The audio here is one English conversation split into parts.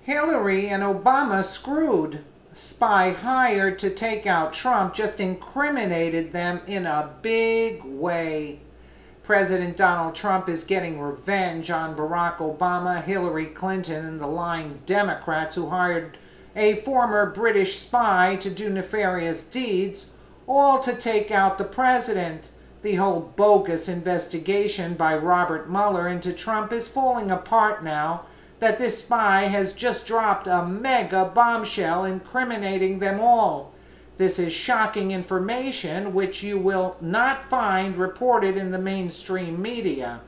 Hillary and Obama screwed. Spy hired to take out Trump just incriminated them in a big way. President Donald Trump is getting revenge on Barack Obama, Hillary Clinton, and the lying Democrats who hired a former British spy to do nefarious deeds, all to take out the president. The whole bogus investigation by Robert Mueller into Trump is falling apart now that this spy has just dropped a mega bombshell incriminating them all. This is shocking information which you will not find reported in the mainstream media.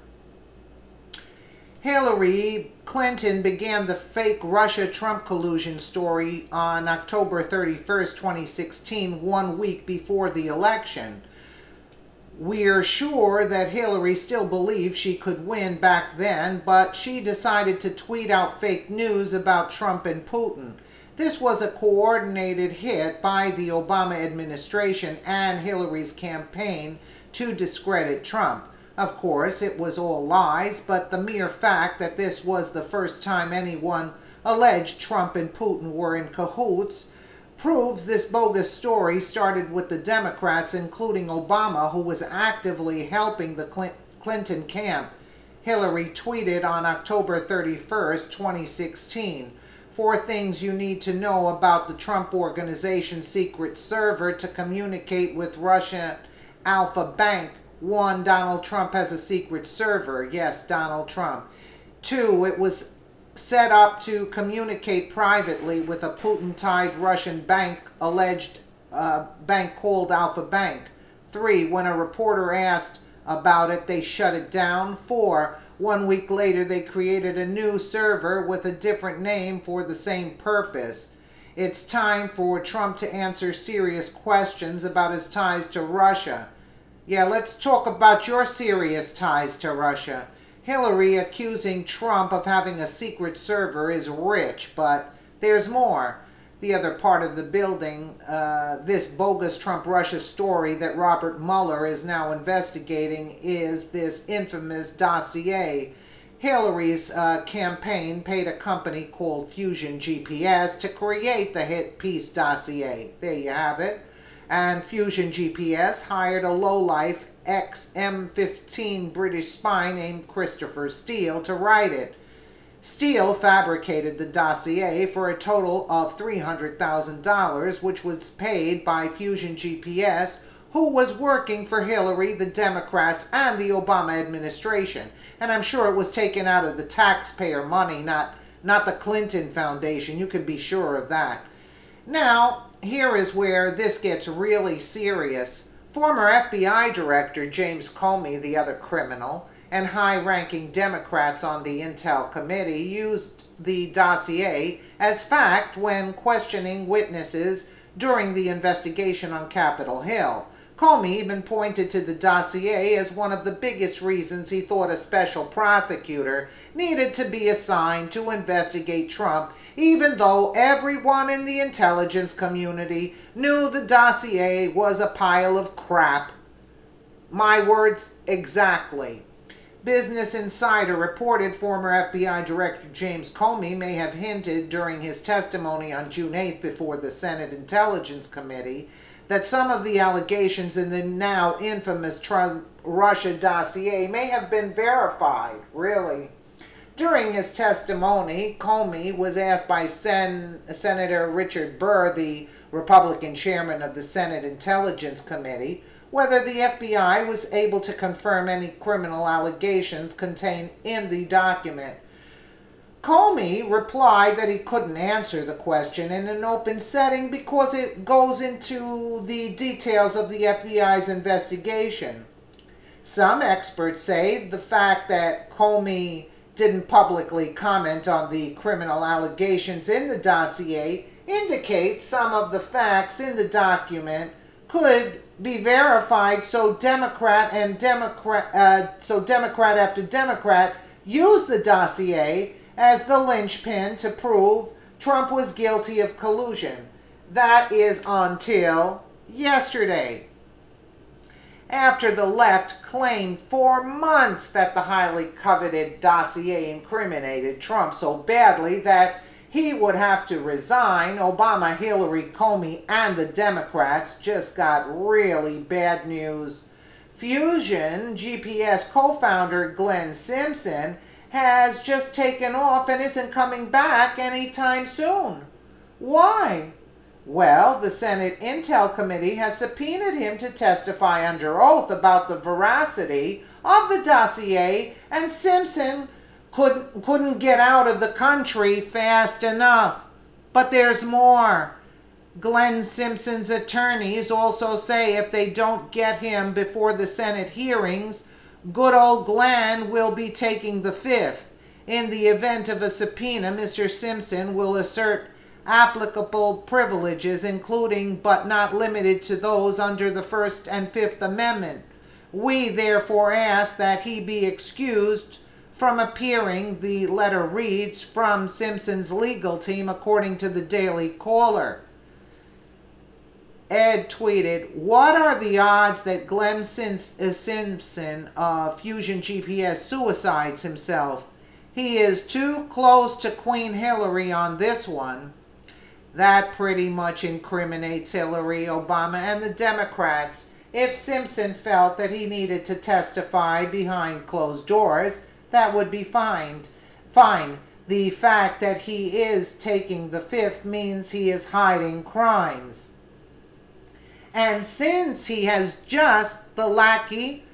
Hillary Clinton began the fake Russia-Trump collusion story on October 31st, 2016, 1 week before the election. We're sure that Hillary still believed she could win back then, but she decided to tweet out fake news about Trump and Putin. This was a coordinated hit by the Obama administration and Hillary's campaign to discredit Trump. Of course, it was all lies, but the mere fact that this was the first time anyone alleged Trump and Putin were in cahoots proves this bogus story started with the Democrats, including Obama, who was actively helping the Clinton camp. Hillary tweeted on October 31st, 2016, 4 things you need to know about the Trump Organization's secret server to communicate with Russian Alpha Bank. 1. Donald Trump has a secret server. Yes, Donald Trump. 2. It was set up to communicate privately with a Putin-tied Russian bank, alleged bank called Alpha Bank. 3. When a reporter asked about it, they shut it down. 4. 1 week later, they created a new server with a different name for the same purpose. It's time for Trump to answer serious questions about his ties to Russia. Yeah, let's talk about your serious ties to Russia. Hillary accusing Trump of having a secret server is rich, but there's more. The other part of the building, this bogus Trump-Russia story that Robert Mueller is now investigating, is this infamous dossier. Hillary's campaign paid a company called Fusion GPS to create the hit piece dossier. There you have it. And Fusion GPS hired a lowlife ex-M15 British spy named Christopher Steele to write it. Steele fabricated the dossier for a total of $300,000, which was paid by Fusion GPS, who was working for Hillary, the Democrats, and the Obama administration. And I'm sure it was taken out of the taxpayer money, not the Clinton Foundation. You can be sure of that. Now, here is where this gets really serious. Former FBI Director James Comey, the other criminal, and high-ranking Democrats on the Intel Committee used the dossier as fact when questioning witnesses during the investigation on Capitol Hill. Comey even pointed to the dossier as one of the biggest reasons he thought a special prosecutor needed to be assigned to investigate Trump, even though everyone in the intelligence community knew the dossier was a pile of crap. My words exactly. Business Insider reported former FBI Director James Comey may have hinted during his testimony on June 8th before the Senate Intelligence Committee that some of the allegations in the now infamous Trump-Russia dossier may have been verified. Really? During his testimony, Comey was asked by Senator Richard Burr, the Republican chairman of the Senate Intelligence Committee, whether the FBI was able to confirm any criminal allegations contained in the document. Comey replied that he couldn't answer the question in an open setting because it goes into the details of the FBI's investigation. Some experts say the fact that Comey didn't publicly comment on the criminal allegations in the dossier indicates some of the facts in the document could be verified, so Democrat after Democrat used the dossier as the linchpin to prove Trump was guilty of collusion. That is until yesterday, after the left claimed for months that the highly coveted dossier incriminated Trump so badly that he would have to resign. Obama, Hillary, Comey, and the Democrats just got really bad news. Fusion GPS co-founder Glenn Simpson has just taken off and isn't coming back anytime soon. Why? Well, the Senate Intel Committee has subpoenaed him to testify under oath about the veracity of the dossier, and Simpson couldn't get out of the country fast enough. But there's more. Glenn Simpson's attorneys also say if they don't get him before the Senate hearings, good old Glenn will be taking the fifth. In the event of a subpoena, Mr. Simpson will assert applicable privileges, including but not limited to those under the First and Fifth Amendment. We therefore ask that he be excused from appearing, the letter reads, from Simpson's legal team, according to the Daily Caller. Ed tweeted, "What are the odds that Glenn Simpson of Fusion GPS suicides himself? He is too close to Queen Hillary on this one." That pretty much incriminates Hillary, Obama, and the Democrats. If Simpson felt that he needed to testify behind closed doors, that would be fine. The fact that he is taking the fifth means he is hiding crimes. And since he has just the lackey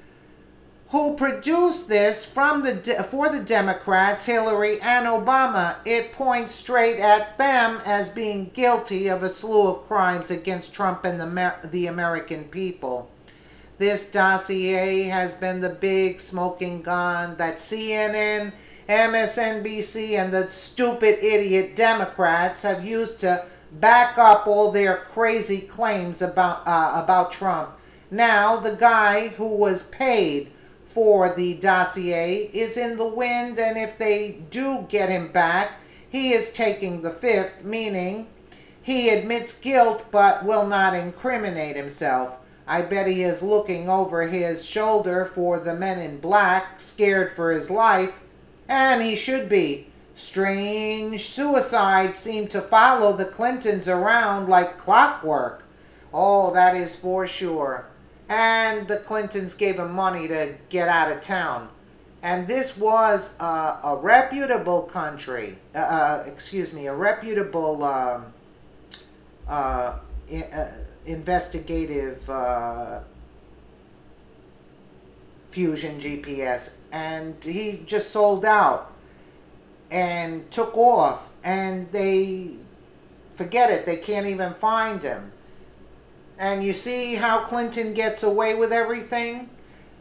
who produced this for the Democrats, Hillary and Obama, it points straight at them as being guilty of a slew of crimes against Trump and the American people. This dossier has been the big smoking gun that CNN, MSNBC, and the stupid idiot Democrats have used to back up all their crazy claims about Trump. Now, the guy who was paid for the dossier is in the wind, and if they do get him back, he is taking the fifth, meaning he admits guilt but will not incriminate himself. I bet he is looking over his shoulder for the men in black, scared for his life, and he should be. Strange suicides seem to follow the Clintons around like clockwork. Oh, that is for sure. And the Clintons gave him money to get out of town. And this was a reputable country, a reputable investigative Fusion GPS. And he just sold out and took off, and they forget it, they can't even find him. And you see how Clinton gets away with everything?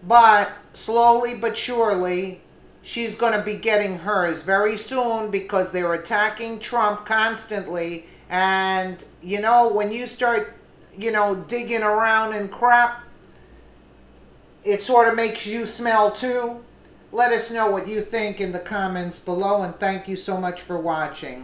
But slowly but surely, she's going to be getting hers very soon, because they're attacking Trump constantly. And, you know, when you start, digging around in crap, it sort of makes you smell too. Let us know what you think in the comments below, and thank you so much for watching.